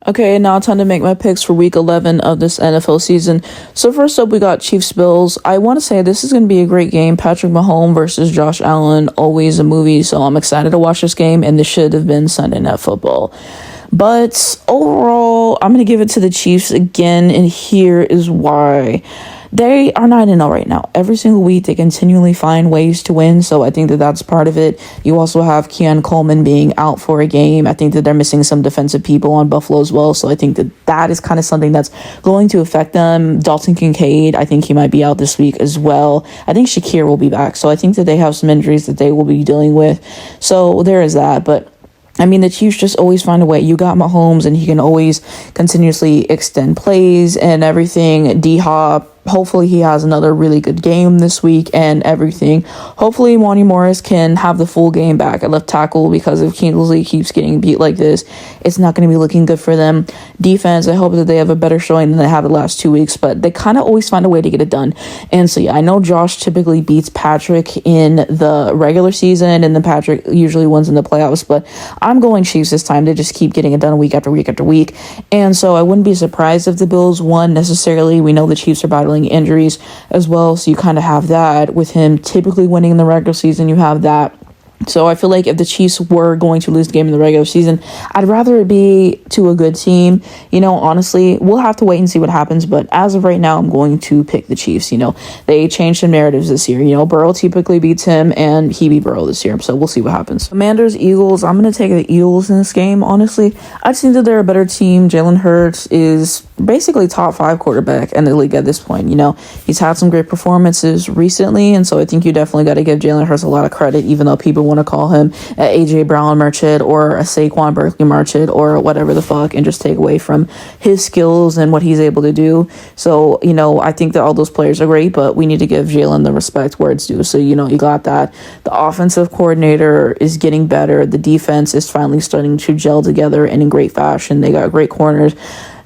Okay, now time to make my picks for week 11 of this NFL season. So first up, we got Chiefs Bills. I want to say this is going to be a great game. Patrick Mahomes versus Josh Allen, always a movie. So I'm excited to watch this game, and this should have been Sunday Night Football. But overall, I'm going to give it to the Chiefs again, and here is why. They are 9-0 right now. Every single week, they continually find ways to win, so I think that that's part of it. You also have Keon Coleman being out for a game. I think that they're missing some defensive people on Buffalo as well, so I think that that is kind of something that's going to affect them. Dalton Kincaid, I think he might be out this week as well. I think Shakir will be back, so I think that they have some injuries that they will be dealing with. So there is that, but I mean, the Chiefs just always find a way. You got Mahomes, and he can always continuously extend plays and everything. D-Hop, hopefully he has another really good game this week and everything. Hopefully Monty Morris can have the full game back at left tackle, because if Kingsley keeps getting beat like this, it's not going to be looking good for them. Defense, I hope that they have a better showing than they had the last 2 weeks, but they kind of always find a way to get it done. And so, yeah, I know Josh typically beats Patrick in the regular season, and then Patrick usually wins in the playoffs, but I'm going Chiefs this time. They just keep getting it done week after week after week. And so I wouldn't be surprised if the Bills won necessarily. We know the Chiefs are battling injuries as well, so you kind of have that. With him typically winning in the regular season, you have that. So I feel like if the Chiefs were going to lose the game in the regular season, I'd rather it be to a good team. Honestly, we'll have to wait and see what happens. But as of right now, I'm going to pick the Chiefs. They changed some narratives this year. Burrow typically beats him, and he beat Burrow this year. So we'll see what happens. Commanders, Eagles. I'm going to take the Eagles in this game, honestly. I just think that they're a better team. Jalen Hurts is basically top 5 quarterback in the league at this point. He's had some great performances recently, and so I think you definitely got to give Jalen Hurts a lot of credit, even though people want to call him a AJ Brown merchant or a Saquon Barkley merchant or whatever the fuck, and just take away from his skills and what he's able to do. So, I think that all those players are great, but we need to give Jalen the respect where it's due. So, you got that. The offensive coordinator is getting better. The defense is finally starting to gel together and in great fashion. They got great corners.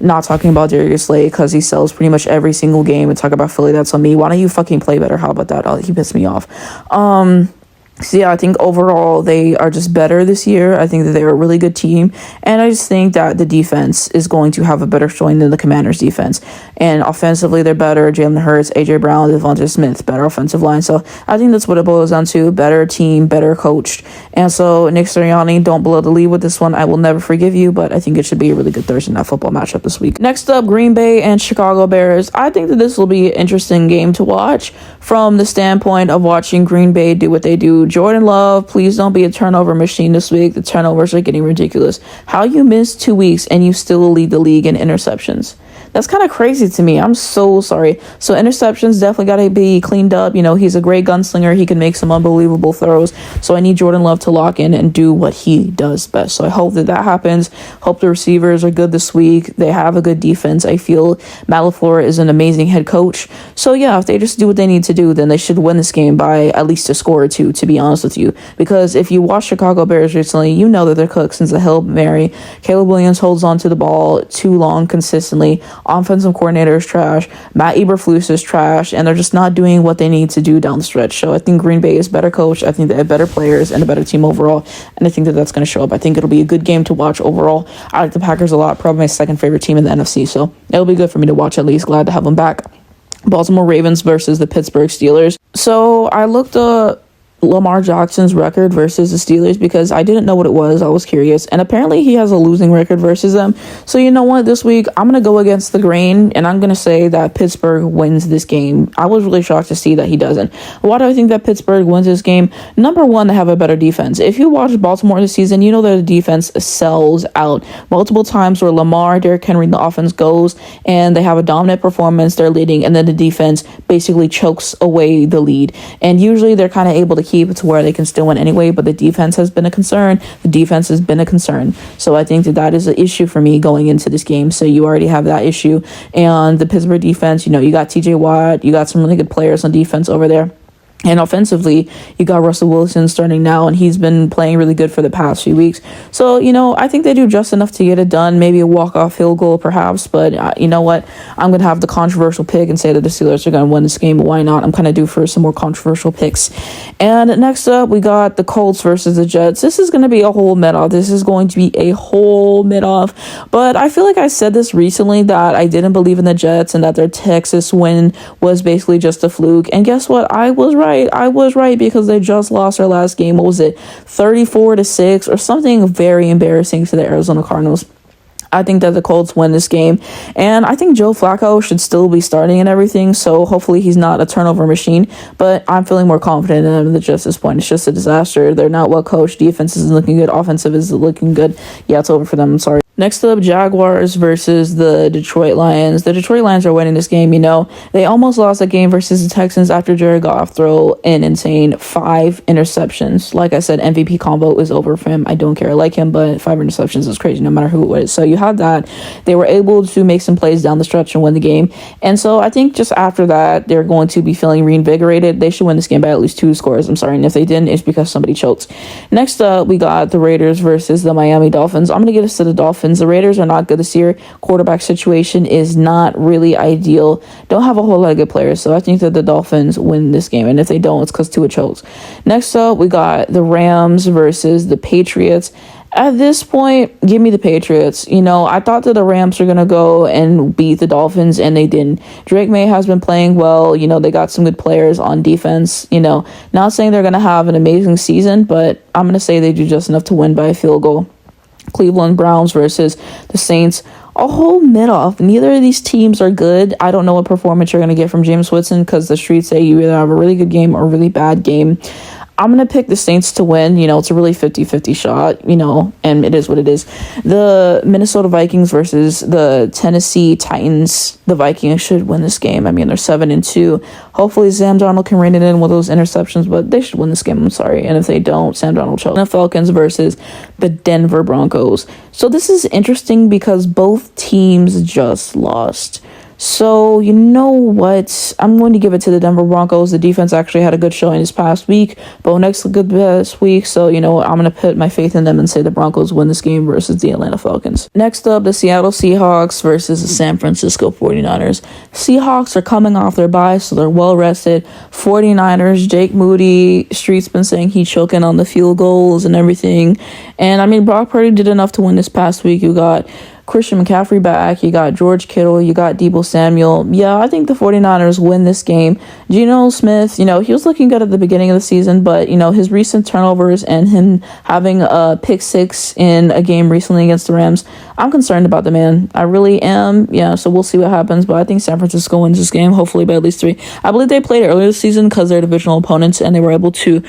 Not talking about Darius Slay because he sells pretty much every single game, and talk about Philly, that's on me. Why don't you fucking play better? How about that? He pissed me off. So yeah, I think overall they are just better this year. I think that they're a really good team, and I just think that the defense is going to have a better showing than the Commanders' defense. And offensively, they're better. Jalen Hurts, AJ Brown, Devonta Smith, better offensive line. So I think that's what it boils down to: better team, better coached. And so Nick Sirianni, don't blow the lead with this one. I will never forgive you, but I think it should be a really good Thursday Night Football matchup this week. Next up, Green Bay and Chicago Bears. I think that this will be an interesting game to watch from the standpoint of watching Green Bay do what they do. Jordan Love, please don't be a turnover machine this week. The turnovers are getting ridiculous. How you missed 2 weeks and you still lead the league in interceptions? That's kind of crazy to me. I'm so sorry. So interceptions definitely got to be cleaned up. He's a great gunslinger. He can make some unbelievable throws. So I need Jordan Love to lock in and do what he does best. So I hope that happens. Hope the receivers are good this week. They have a good defense. I feel Matt LaFleur is an amazing head coach. So yeah, if they just do what they need to do, then they should win this game by at least a score or two, to be honest with you. Because if you watch Chicago Bears recently, you know that they're cooked since the Hail Mary. Caleb Williams holds on to the ball too long consistently. Offensive coordinator is trash. Matt Eberflus is trash, and they're just not doing what they need to do down the stretch. So I think Green Bay is better coached. I think they have better players and a better team overall, and I think that that's going to show up. I think it'll be a good game to watch overall. I like the Packers a lot, probably my second favorite team in the NFC, so it'll be good for me to watch at least. Glad to have them back. Baltimore Ravens versus the Pittsburgh Steelers. So I looked up Lamar Jackson's record versus the Steelers because I didn't know what it was. I was curious, and apparently he has a losing record versus them. So you know what, this week I'm gonna go against the grain, and I'm gonna say that Pittsburgh wins this game. I was really shocked to see that he doesn't. Why do I think that Pittsburgh wins this game? Number one, they have a better defense. If you watch Baltimore this season, you know that the defense sells out multiple times where Lamar, Derrick Henry, the offense goes and they have a dominant performance, they're leading, and then the defense basically chokes away the lead, and usually they're kind of able to keep it to where they can still win anyway, but the defense has been a concern. So I think that is an issue for me going into this game. So you already have that issue. And the Pittsburgh defense, you got TJ Watt, you got some really good players on defense over there. And offensively, you got Russell Wilson starting now, and he's been playing really good for the past few weeks. So, I think they do just enough to get it done. Maybe a walk-off field goal, perhaps. But you know what? I'm going to have the controversial pick and say that the Steelers are going to win this game. Why not? I'm kind of due for some more controversial picks. And next up, we got the Colts versus the Jets. This is going to be a whole mid-off. This is going to be a whole mid-off. But I feel like I said this recently, that I didn't believe in the Jets and that their Texas win was basically just a fluke. And guess what? I was right. I was right, because they just lost their last game. What was it? 34-6 or something very embarrassing to the Arizona Cardinals. I think that the Colts win this game, and I think Joe Flacco should still be starting and everything, so hopefully he's not a turnover machine, but I'm feeling more confident in them than just this point. It's just a disaster. They're not well coached. Defense isn't looking good. Offensive is looking good. Yeah, it's over for them. I'm sorry. Next up, Jaguars versus the Detroit Lions. The Detroit Lions are winning this game. They almost lost that game versus the Texans after Jared Goff threw an insane 5 interceptions. Like I said, MVP combo is over for him. I don't care. I like him, but 5 interceptions is crazy no matter who it was. So you had that. They were able to make some plays down the stretch and win the game. And so I think just after that, they're going to be feeling reinvigorated. They should win this game by at least 2 scores. I'm sorry. And if they didn't, it's because somebody choked. Next up, we got the Raiders versus the Miami Dolphins. I'm going to give this to the Dolphins. The Raiders are not good this year. Quarterback situation is not really ideal. Don't have a whole lot of good players. So I think that the Dolphins win this game. And if they don't, it's because Tua chokes. Next up, we got the Rams versus the Patriots. At this point, give me the Patriots. I thought that the Rams were going to go and beat the Dolphins, and they didn't. Drake May has been playing well. They got some good players on defense. Not saying they're going to have an amazing season, but I'm going to say they do just enough to win by a field goal. Cleveland Browns versus the Saints. A whole mid-off. Neither of these teams are good. I don't know what performance you're going to get from James Winston, because the streets say you either have a really good game or a really bad game. I'm going to pick the Saints to win. It's a really 50-50 shot, and it is what it is. The Minnesota Vikings versus the Tennessee Titans. The Vikings should win this game. They're 7-2. Hopefully Sam Darnold can rein it in with those interceptions, but they should win this game. I'm sorry. And if they don't, Sam Darnold choke. The Falcons versus the Denver Broncos. So this is interesting because both teams just lost. So, you know what? I'm going to give it to the Denver Broncos. The defense actually had a good showing this past week. Bo Nix looked good this week. So, I'm going to put my faith in them and say the Broncos win this game versus the Atlanta Falcons. Next up, the Seattle Seahawks versus the San Francisco 49ers. Seahawks are coming off their bye, so they're well rested. 49ers, Jake Moody, Street's been saying he's choking on the field goals and everything. And, Brock Purdy did enough to win this past week. You got Christian McCaffrey back, you got George Kittle, you got Deebo Samuel. Yeah, I think the 49ers win this game. Geno Smith, he was looking good at the beginning of the season, but, his recent turnovers and him having a pick 6 in a game recently against the Rams, I'm concerned about the man. I really am. Yeah, so we'll see what happens, but I think San Francisco wins this game, hopefully by at least 3. I believe they played earlier this season because they're divisional opponents, and they were able to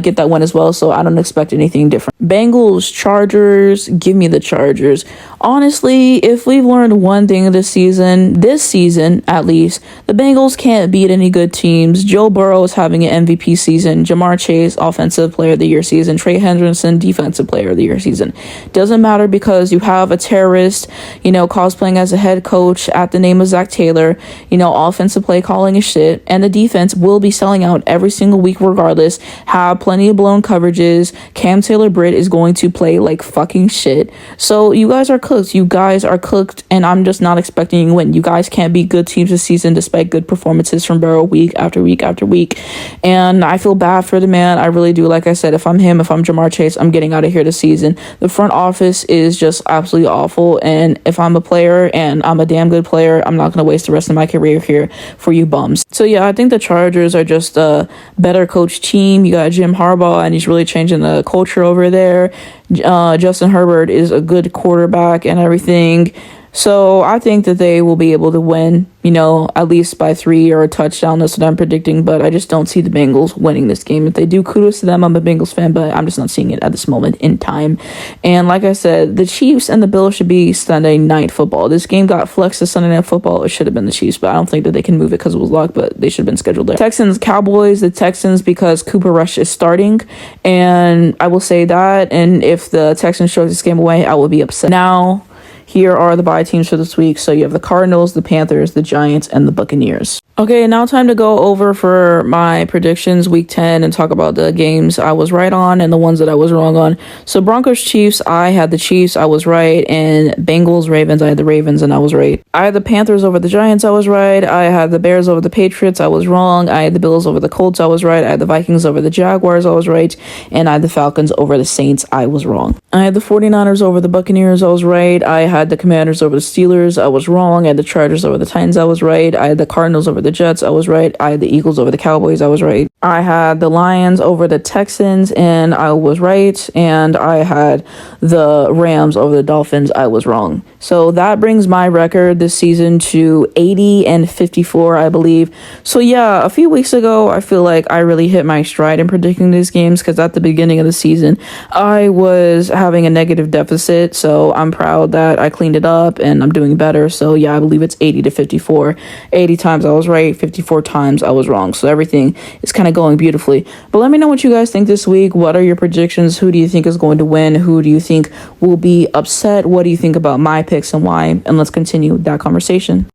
get that win as well, so I don't expect anything different. Bengals, Chargers, give me the Chargers. Honestly, if we've learned one thing this season at least, the Bengals can't beat any good teams. Joe Burrow is having an MVP season. Jamar Chase, Offensive Player of the Year season. Trey Hendrickson, Defensive Player of the Year season. Doesn't matter because you have a terrorist, cosplaying as a head coach at the name of Zach Taylor. Offensive play calling is shit, and the defense will be selling out every single week regardless. Have plenty of blown coverages. Cam Taylor-Britt is going to play like fucking shit. So you guys are cooked. You guys are cooked, and I'm just not expecting you to win. You guys can't beat good teams this season despite good performances from Burrow week after week after week. And I feel bad for the man. I really do. Like I said, if I'm him, if I'm Jamar Chase, I'm getting out of here this season. The front office is just absolutely awful. And if I'm a player and I'm a damn good player, I'm not going to waste the rest of my career here for you bums. So yeah, I think the Chargers are just a better coach team. You got Jim Harbaugh, and he's really changing the culture over there. Justin Herbert is a good quarterback and everything. So I think that they will be able to win, at least by 3 or a touchdown. That's what I'm predicting, but I just don't see the Bengals winning this game. If they do, kudos to them. I'm a Bengals fan, but I'm just not seeing it at this moment in time. And like I said, the Chiefs and the Bills should be Sunday Night Football. This game got flexed to Sunday Night Football. It should have been the Chiefs, but I don't think that they can move it because it was locked, but they should have been scheduled there. Texans, Cowboys, the Texans because Cooper Rush is starting, and I will say that, and if the Texans show this game away, I will be upset. Now, here are the bye teams for this week. So you have the Cardinals, the Panthers, the Giants, and the Buccaneers. Okay, now time to go over for my predictions week 10 and talk about the games I was right on and the ones that I was wrong on. So Broncos Chiefs, I had the Chiefs, I was right, and Bengals Ravens, I had the Ravens and I was right. I had the Panthers over the Giants, I was right. I had the Bears over the Patriots, I was wrong. I had the Bills over the Colts, I was right. I had the Vikings over the Jaguars, I was right. And I had the Falcons over the Saints, I was wrong. I had the 49ers over the Buccaneers, I was right. I had the Commanders over the Steelers, I was wrong. I had the Chargers over the Titans, I was right. I had the Cardinals over the Jets, I was right. I had the Eagles over the Cowboys, I was right. I had the Lions over the Texans, and I was right. And I had the Rams over the Dolphins, I was wrong. So that brings my record this season to 80-54, I believe. So yeah, a few weeks ago, I feel like I really hit my stride in predicting these games, because at the beginning of the season, I was having a negative deficit. So I'm proud that I cleaned it up and I'm doing better. So yeah, I believe it's 80-54. 80 times I was right, 54 times I was wrong. So everything is kind of going beautifully. But let me know what you guys think this week. What are your predictions? Who do you think is going to win? Who do you think will be upset? What do you think about my picks and why? And let's continue that conversation.